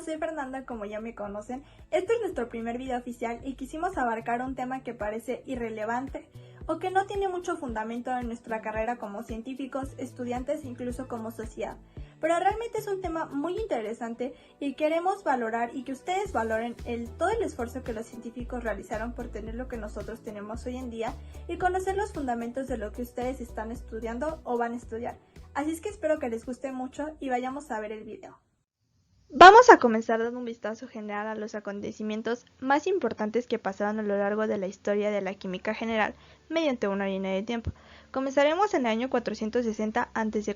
soy Fernanda, como ya me conocen. Este es nuestro primer video oficial y quisimos abarcar un tema que parece irrelevante o que no tiene mucho fundamento en nuestra carrera como científicos, estudiantes e incluso como sociedad. Pero realmente es un tema muy interesante y queremos valorar y que ustedes valoren todo el esfuerzo que los científicos realizaron por tener lo que nosotros tenemos hoy en día y conocer los fundamentos de lo que ustedes están estudiando o van a estudiar. Así es que espero que les guste mucho y vayamos a ver el video. Vamos a comenzar dando un vistazo general a los acontecimientos más importantes que pasaron a lo largo de la historia de la química general mediante una línea de tiempo. Comenzaremos en el año 460 a.C.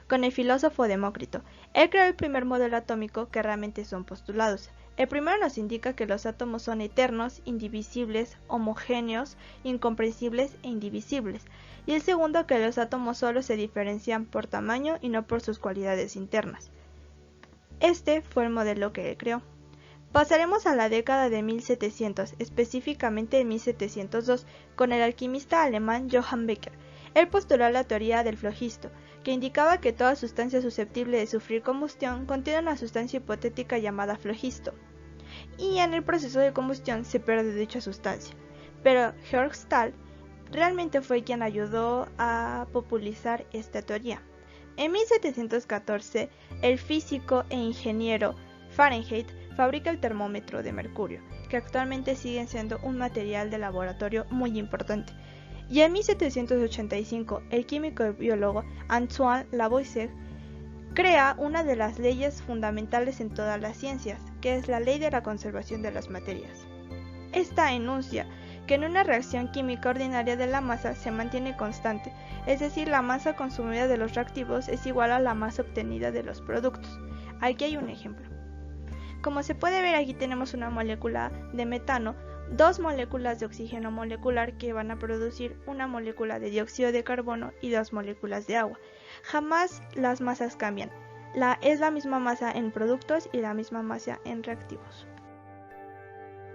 con el filósofo Demócrito. Él creó el primer modelo atómico que realmente son postulados. El primero nos indica que los átomos son eternos, indivisibles, homogéneos, incomprensibles e indivisibles. Y el segundo que los átomos solo se diferencian por tamaño y no por sus cualidades internas. Este fue el modelo que él creó. Pasaremos a la década de 1700, específicamente en 1702, con el alquimista alemán Johann Becher. Él postuló la teoría del flogisto, que indicaba que toda sustancia susceptible de sufrir combustión contiene una sustancia hipotética llamada flogisto, y en el proceso de combustión se pierde dicha sustancia. Pero Georg Stahl realmente fue quien ayudó a popularizar esta teoría. En 1714, el físico e ingeniero Fahrenheit fabrica el termómetro de mercurio, que actualmente sigue siendo un material de laboratorio muy importante. Y en 1785, el químico y biólogo Antoine Lavoisier crea una de las leyes fundamentales en todas las ciencias, que es la ley de la conservación de las materias. Esta enuncia que en una reacción química ordinaria de la masa se mantiene constante, es decir, la masa consumida de los reactivos es igual a la masa obtenida de los productos. Aquí hay un ejemplo. Como se puede ver, aquí tenemos una molécula de metano, dos moléculas de oxígeno molecular que van a producir una molécula de dióxido de carbono y dos moléculas de agua. Jamás las masas cambian. Es la misma masa en productos y la misma masa en reactivos.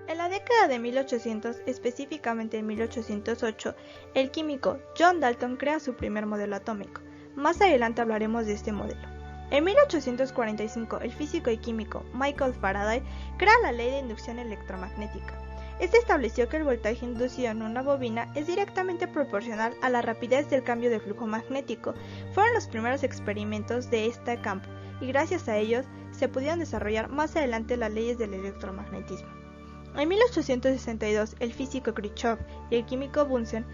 En la década de 1800, específicamente en 1808, el químico John Dalton crea su primer modelo atómico. Más adelante hablaremos de este modelo. En 1845, el físico y químico Michael Faraday crea la ley de inducción electromagnética. Este estableció que el voltaje inducido en una bobina es directamente proporcional a la rapidez del cambio de flujo magnético. Fueron los primeros experimentos de este campo, y gracias a ellos se pudieron desarrollar más adelante las leyes del electromagnetismo. En 1862, el físico Kirchhoff y el químico Bunsen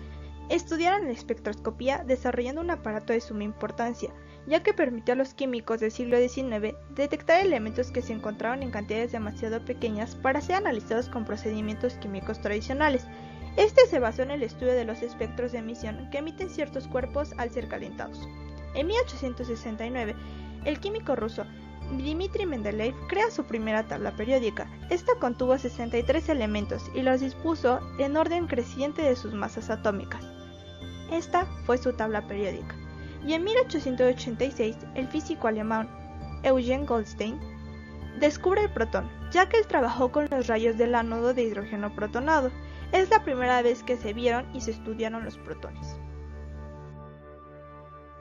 estudiaron la espectroscopía desarrollando un aparato de suma importancia, ya que permitió a los químicos del siglo XIX detectar elementos que se encontraban en cantidades demasiado pequeñas para ser analizados con procedimientos químicos tradicionales. Este se basó en el estudio de los espectros de emisión que emiten ciertos cuerpos al ser calentados. En 1869, el químico ruso Dmitri Mendeleev crea su primera tabla periódica. Esta contuvo 63 elementos y los dispuso en orden creciente de sus masas atómicas. Esta fue su tabla periódica. Y en 1886, el físico alemán Eugen Goldstein descubre el protón, ya que él trabajó con los rayos del ánodo de hidrógeno protonado. Es la primera vez que se vieron y se estudiaron los protones.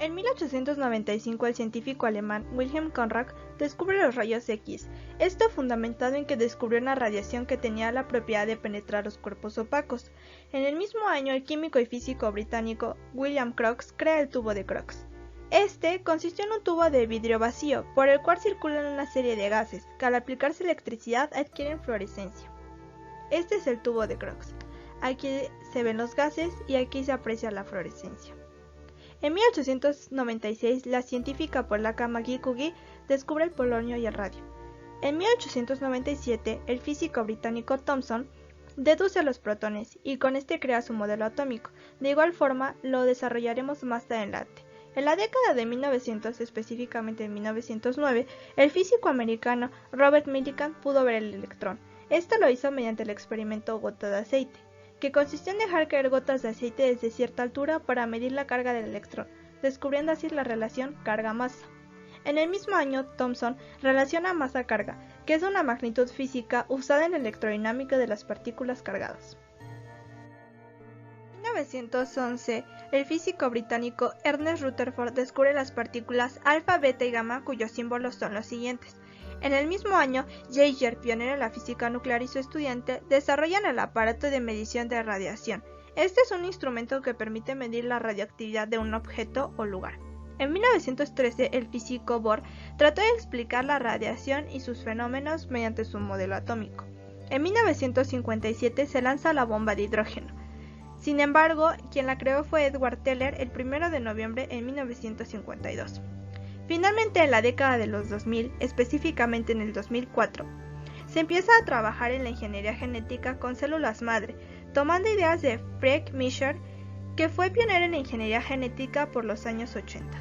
En 1895, el científico alemán Wilhelm Conrad descubre los rayos X, esto fundamentado en que descubrió una radiación que tenía la propiedad de penetrar los cuerpos opacos. En el mismo año, el químico y físico británico William Crookes crea el tubo de Crookes. Este consistió en un tubo de vidrio vacío, por el cual circulan una serie de gases, que al aplicarse electricidad adquieren fluorescencia. Este es el tubo de Crookes. Aquí se ven los gases y aquí se aprecia la fluorescencia. En 1896, la científica polaca Marie Curie descubre el polonio y el radio. En 1897, el físico británico Thomson deduce los protones y con este crea su modelo atómico. De igual forma, lo desarrollaremos más adelante. En la década de 1900, específicamente en 1909, el físico americano Robert Millikan pudo ver el electrón. Esto lo hizo mediante el experimento gota de aceite, que consistió en dejar caer gotas de aceite desde cierta altura para medir la carga del electrón, descubriendo así la relación carga-masa. En el mismo año, Thomson relaciona masa-carga, que es una magnitud física usada en la electrodinámica de las partículas cargadas. En 1911, el físico británico Ernest Rutherford descubre las partículas alfa, beta y gamma, cuyos símbolos son los siguientes. En el mismo año, Geiger, pionero en la física nuclear, y su estudiante desarrollan el aparato de medición de radiación. Este es un instrumento que permite medir la radioactividad de un objeto o lugar. En 1913, el físico Bohr trató de explicar la radiación y sus fenómenos mediante su modelo atómico. En 1957 se lanza la bomba de hidrógeno. Sin embargo, quien la creó fue Edward Teller el 1 de noviembre de 1952. Finalmente, en la década de los 2000, específicamente en el 2004, se empieza a trabajar en la ingeniería genética con células madre, tomando ideas de Frank Mischer, que fue pionero en la ingeniería genética por los años 80.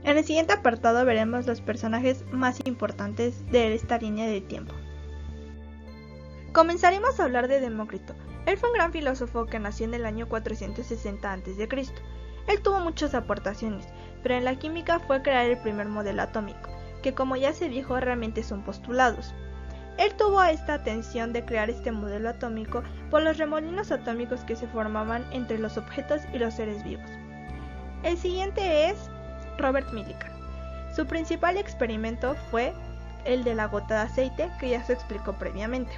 En el siguiente apartado veremos los personajes más importantes de esta línea de tiempo. Comenzaremos a hablar de Demócrito. Él fue un gran filósofo que nació en el año 460 a.C. Él tuvo muchas aportaciones, pero en la química fue crear el primer modelo atómico, que como ya se dijo realmente son postulados. Él tuvo esta atención de crear este modelo atómico por los remolinos atómicos que se formaban entre los objetos y los seres vivos. El siguiente es Robert Millikan. Su principal experimento fue el de la gota de aceite, que ya se explicó previamente.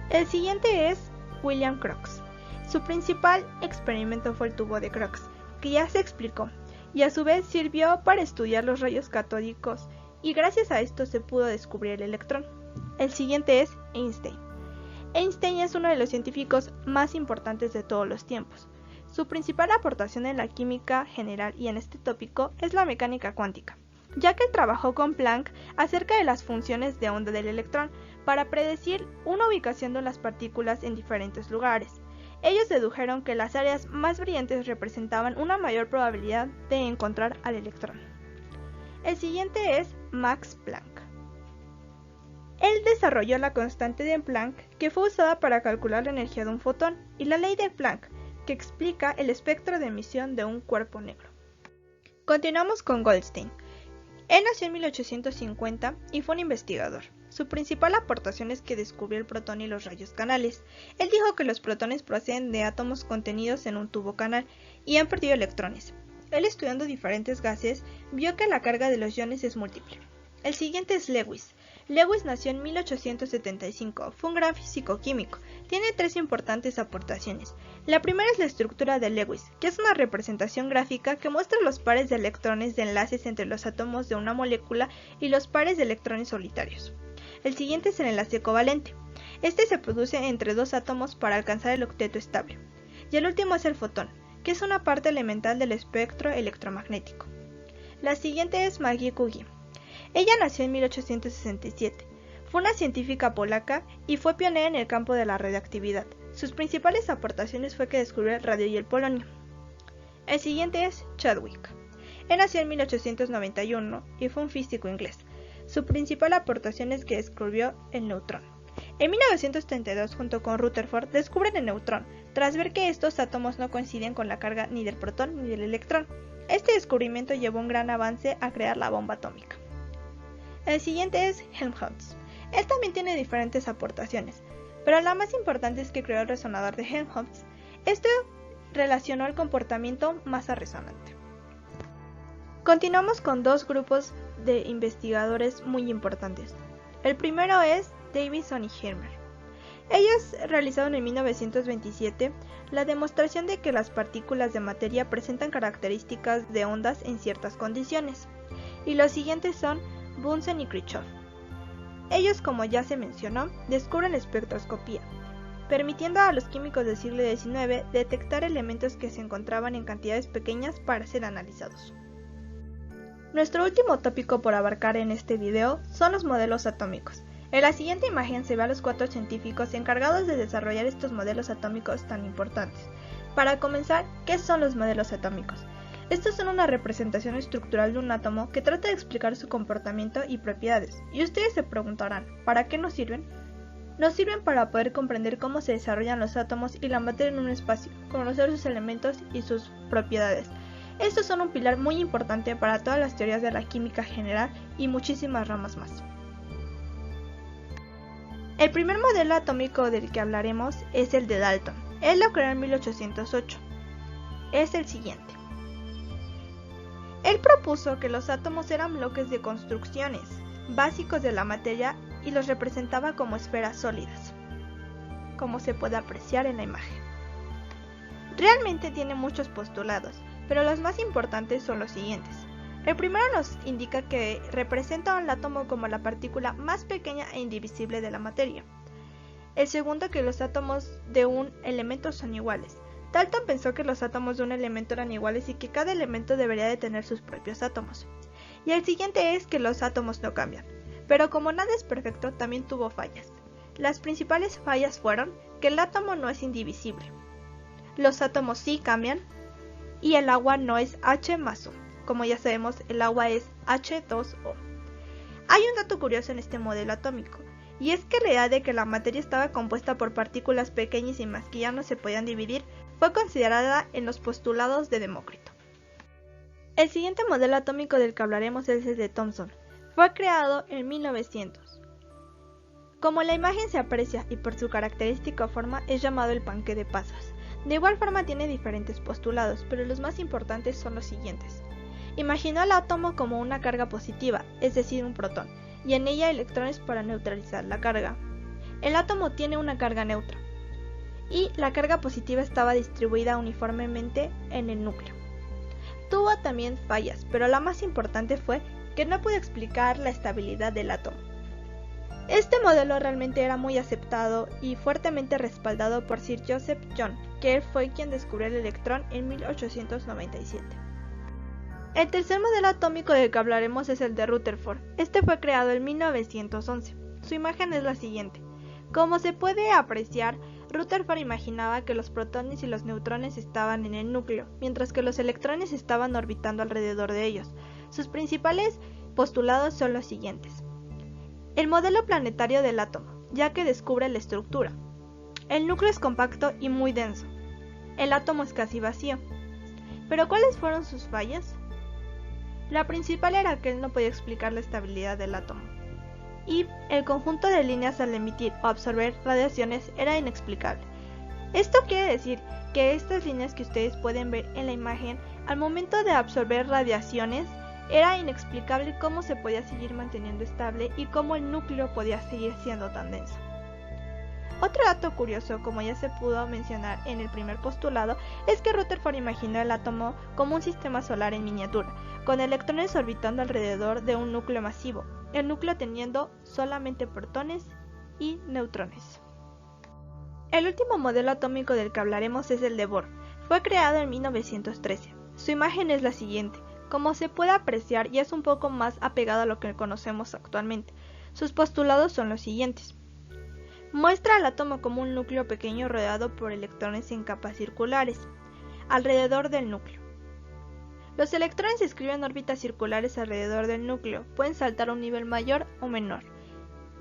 El siguiente es William Crookes. Su principal experimento fue el tubo de Crookes, que ya se explicó, y a su vez sirvió para estudiar los rayos catódicos, y gracias a esto se pudo descubrir el electrón. El siguiente es Einstein. Einstein es uno de los científicos más importantes de todos los tiempos. Su principal aportación en la química general y en este tópico es la mecánica cuántica, ya que él trabajó con Planck acerca de las funciones de onda del electrón para predecir una ubicación de las partículas en diferentes lugares. Ellos dedujeron que las áreas más brillantes representaban una mayor probabilidad de encontrar al electrón. El siguiente es Max Planck. Él desarrolló la constante de Planck, que fue usada para calcular la energía de un fotón, y la ley de Planck, que explica el espectro de emisión de un cuerpo negro. Continuamos con Goldstein. Él nació en 1850 y fue un investigador. Su principal aportación es que descubrió el protón y los rayos canales. Él dijo que los protones proceden de átomos contenidos en un tubo canal y han perdido electrones. Él, estudiando diferentes gases, vio que la carga de los iones es múltiple. El siguiente es Lewis. Lewis nació en 1875, fue un gran físico-químico, tiene tres importantes aportaciones. La primera es la estructura de Lewis, que es una representación gráfica que muestra los pares de electrones de enlaces entre los átomos de una molécula y los pares de electrones solitarios. El siguiente es el enlace covalente. Este se produce entre dos átomos para alcanzar el octeto estable. Y el último es el fotón, que es una parte elemental del espectro electromagnético. La siguiente es Marie Curie. Ella nació en 1867. Fue una científica polaca y fue pionera en el campo de la radioactividad. Sus principales aportaciones fue que descubrió el radio y el polonio. El siguiente es Chadwick. Él nació en 1891 y fue un físico inglés. Su principal aportación es que descubrió el neutrón. En 1932, junto con Rutherford, descubren el neutrón, tras ver que estos átomos no coinciden con la carga ni del protón ni del electrón. Este descubrimiento llevó un gran avance a crear la bomba atómica. El siguiente es Helmholtz. Él también tiene diferentes aportaciones, pero la más importante es que creó el resonador de Helmholtz. Esto relacionó el comportamiento masa resonante. Continuamos con dos grupos de investigadores muy importantes. El primero es Davidson y Hermer. Ellos realizaron en 1927 la demostración de que las partículas de materia presentan características de ondas en ciertas condiciones. Y los siguientes son Bunsen y Kirchhoff. Ellos, como ya se mencionó, descubren la espectroscopía, permitiendo a los químicos del siglo XIX detectar elementos que se encontraban en cantidades pequeñas para ser analizados. Nuestro último tópico por abarcar en este video son los modelos atómicos. En la siguiente imagen se ve a los 4 científicos encargados de desarrollar estos modelos atómicos tan importantes. Para comenzar, ¿qué son los modelos atómicos? Estos son una representación estructural de un átomo que trata de explicar su comportamiento y propiedades. Y ustedes se preguntarán, ¿para qué nos sirven? Nos sirven para poder comprender cómo se desarrollan los átomos y la materia en un espacio, conocer sus elementos y sus propiedades. Estos son un pilar muy importante para todas las teorías de la química general y muchísimas ramas más. El primer modelo atómico del que hablaremos es el de Dalton. Él lo creó en 1808. Es el siguiente. Él propuso que los átomos eran bloques de construcciones básicos de la materia y los representaba como esferas sólidas, como se puede apreciar en la imagen. Realmente tiene muchos postulados, pero los más importantes son los siguientes. El primero nos indica que representa al átomo como la partícula más pequeña e indivisible de la materia. El segundo, que los átomos de un elemento son iguales. Dalton pensó que los átomos de un elemento eran iguales y que cada elemento debería de tener sus propios átomos. Y el siguiente es que los átomos no cambian. Pero como nada es perfecto, también tuvo fallas. Las principales fallas fueron que el átomo no es indivisible, los átomos sí cambian y el agua no es H más O. Como ya sabemos, el agua es H2O. Hay un dato curioso en este modelo atómico, y es que la idea de que la materia estaba compuesta por partículas pequeñísimas que ya no se podían dividir fue considerada en los postulados de Demócrito. El siguiente modelo atómico del que hablaremos es el de Thomson. Fue creado en 1900. Como la imagen se aprecia y por su característica forma es llamado el panqué de pasas. De igual forma tiene diferentes postulados, pero los más importantes son los siguientes. Imaginó al átomo como una carga positiva, es decir, un protón, y en ella electrones para neutralizar la carga. El átomo tiene una carga neutra, y la carga positiva estaba distribuida uniformemente en el núcleo. Tuvo también fallas, pero la más importante fue que no pudo explicar la estabilidad del átomo. Este modelo realmente era muy aceptado y fuertemente respaldado por Sir Joseph Young, que él fue quien descubrió el electrón en 1897. El tercer modelo atómico del que hablaremos es el de Rutherford. Este fue creado en 1911. Su imagen es la siguiente. Como se puede apreciar, Rutherford imaginaba que los protones y los neutrones estaban en el núcleo, mientras que los electrones estaban orbitando alrededor de ellos. Sus principales postulados son los siguientes. El modelo planetario del átomo, ya que descubre la estructura. El núcleo es compacto y muy denso. El átomo es casi vacío. ¿Pero cuáles fueron sus fallas? La principal era que él no podía explicar la estabilidad del átomo. Y el conjunto de líneas al emitir o absorber radiaciones era inexplicable. Esto quiere decir que estas líneas que ustedes pueden ver en la imagen, al momento de absorber radiaciones, era inexplicable cómo se podía seguir manteniendo estable y cómo el núcleo podía seguir siendo tan denso. Otro dato curioso, como ya se pudo mencionar en el primer postulado, es que Rutherford imaginó el átomo como un sistema solar en miniatura, con electrones orbitando alrededor de un núcleo masivo, el núcleo teniendo solamente protones y neutrones. El último modelo atómico del que hablaremos es el de Bohr. Fue creado en 1913. Su imagen es la siguiente. Como se puede apreciar, ya es un poco más apegado a lo que conocemos actualmente. Sus postulados son los siguientes. Muestra al átomo como un núcleo pequeño rodeado por electrones en capas circulares, alrededor del núcleo. Los electrones escriben órbitas circulares alrededor del núcleo, pueden saltar a un nivel mayor o menor,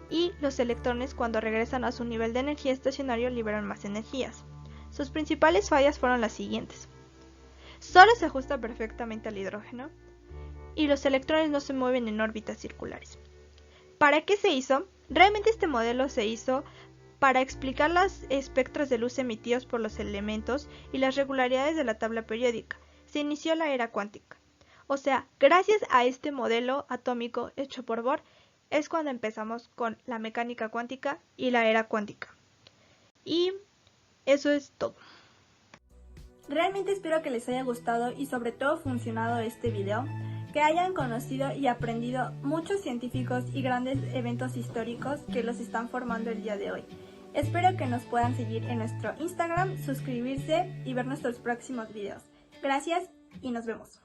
y los electrones cuando regresan a su nivel de energía estacionario liberan más energías. Sus principales fallas fueron las siguientes. Solo se ajusta perfectamente al hidrógeno y los electrones no se mueven en órbitas circulares. ¿Para qué se hizo? Realmente este modelo se hizo para explicar los espectros de luz emitidos por los elementos y las regularidades de la tabla periódica. Se inició la era cuántica. O sea, gracias a este modelo atómico hecho por Bohr es cuando empezamos con la mecánica cuántica y la era cuántica. Y eso es todo. Realmente espero que les haya gustado y sobre todo funcionado este video, que hayan conocido y aprendido muchos científicos y grandes eventos históricos que los están formando el día de hoy. Espero que nos puedan seguir en nuestro Instagram, suscribirse y ver nuestros próximos videos. Gracias y nos vemos.